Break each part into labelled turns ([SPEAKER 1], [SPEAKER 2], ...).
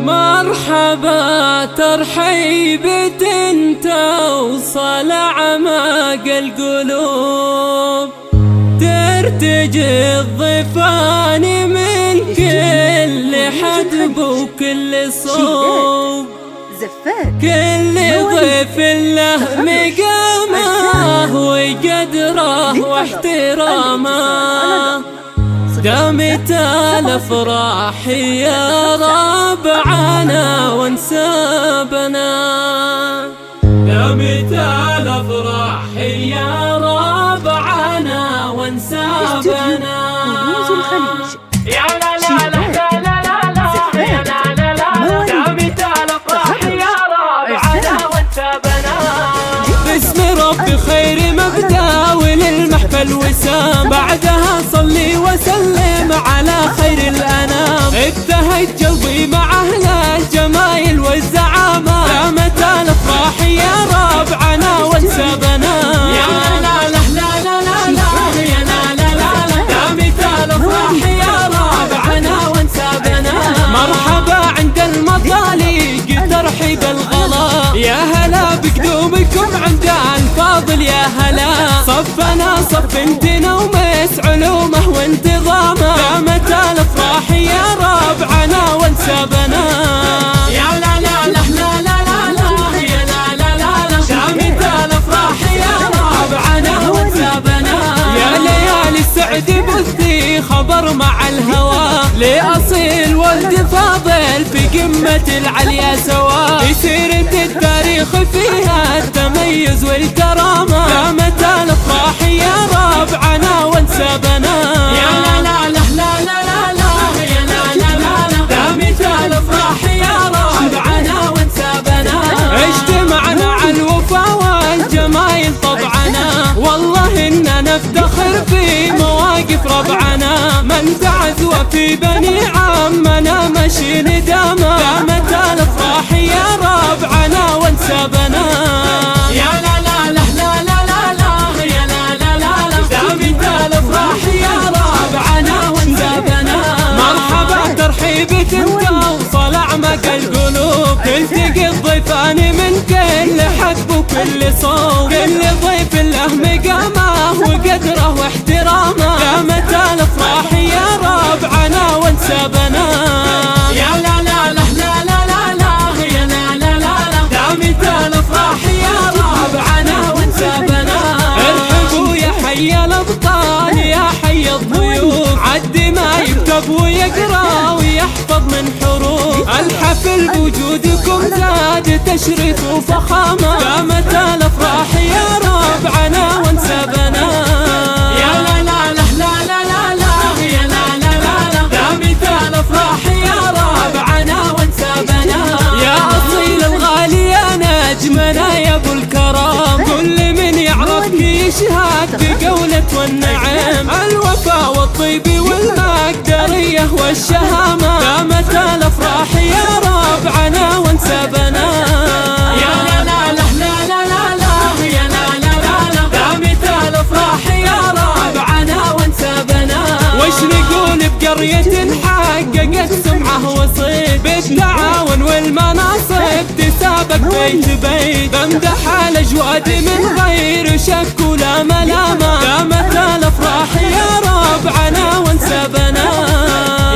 [SPEAKER 1] مرحبا ترحيبة توصل أعماق القلوب، ترتجي الضيفان من كل حدب وكل صوب، كل ضيف له مقامه وقدره واحترامه، دامت الافراح يا ربعنا وانسابنا، دامت الافراح يا ربعنا وانسابنا. يا لا لا لا لا لا لا يا لا لا لا، دامت الافراح يا ربعنا وانسابنا. باسم ربي خير مبدا وللمحفل وسام، بعدها صلي وسلم على خير الأنام، ابتهج قلبي مع أهل الجمايل والزعامة، دامت الأفراح يا ربعنا وانسابنا. يا لا لا لا لا لا لا يا لا لا لا لا، دامت الأفراح يا ربعنا وانسابنا. مرحبا عند المطالق ترحيب الغلا، يا هلا بقدومكم عند الفاضل يا هلا، صفنا صف انتنا ومس علومه وانتظامه، دامت الافراح يا ربعنا وانسابنا. يا لا لا لا لا لا لا يا لا لا لا لا، دامت الافراح يا ربعنا وانسابنا. يا ليالي السعد بثي خبر مع الهوى، لأصيل ولد فاضل في قمة العليا سوا، سيرة التاريخ فيها التميز والكرامة، دامت الافراح يا ربعنا وانسابنا. يا لا لا لا لا لا لا يا لا لا لا لا، دامت الافراح يا ربعنا وانسابنا. اجتمعنا على الوفا والجمايل طبعنا، والله اننا نفتخر في مواقف ربعنا، من تعز وفي بني عمنا مشي ندامة، دامت الافراح يا ربعنا وانسابنا. يا لا لا لا لا لا لا يا لا لا لا لا، دامت الافراح يا ربعنا وانسابنا. مرحبا ترحيبة توصل اعماق القلوب، تلتقي الضيفان من كل حدب وكل صوب، كل ضيف له مقامه وقدره واحترامه، دامت الافراح يا ربعنا وانسابنا. يا لا لا لا لا لا لا يا لا لا لا لا، دامت الافراح يا ربعنا وانسابنا. ارحبوا يا حي الابطال يا حي الضيوف، عد ما يكتب ويقرا ويحفظ من حروف، الحفل بوجودكم زاد تشريف وفخامه، دامت الافراح يا ربعنا وانسابنا. يا لا لا لا لا لا لا يا لا لا لا لا، دامت الافراح يا ربعنا وانسابنا. يا اصيل الغالي يا نجمنا يا ابو الكرم، كل من يعرفك يشهد بقولة والنعم، الوفا والطيب والمقدرية والشهامة، دامت الافراح يا ربعنا وانسابنا. يا لا لا لا لا لا لا يا لا لا لا لا، دامت الافراح يا ربعنا وانسابنا. وش نقول بقرية حققت سمعه وصيت، بالتعاون والمناصب تسابق بيت بيت، بمدح الاجواد من غير شك ولا ملامة، دامت الافراح يا ربعنا وانسابنا.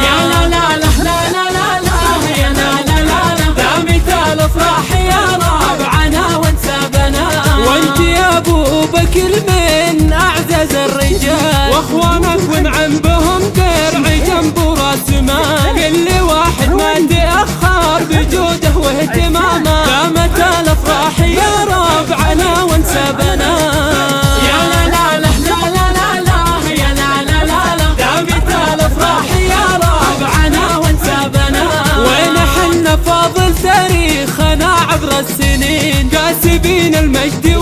[SPEAKER 1] يا لا لا لا لا لا لا يا لا لا لا لا، دامت الافراح يا ربعنا وانسابنا. وانت يا ابو بكر من اعزز الرجال، واخوانك ونعم بهم درع جنب وراس مال، كل واحد ما تاخر بجوده واهتمامه، دامت الافراح يا ربعنا وانسابنا. يا لا لا لا لا لا لا يا لا لا لا لا، دامت الافراح يا ربعنا وانسابنا. ونحن فاضل تاريخنا عبر السنين، كاسبين المجد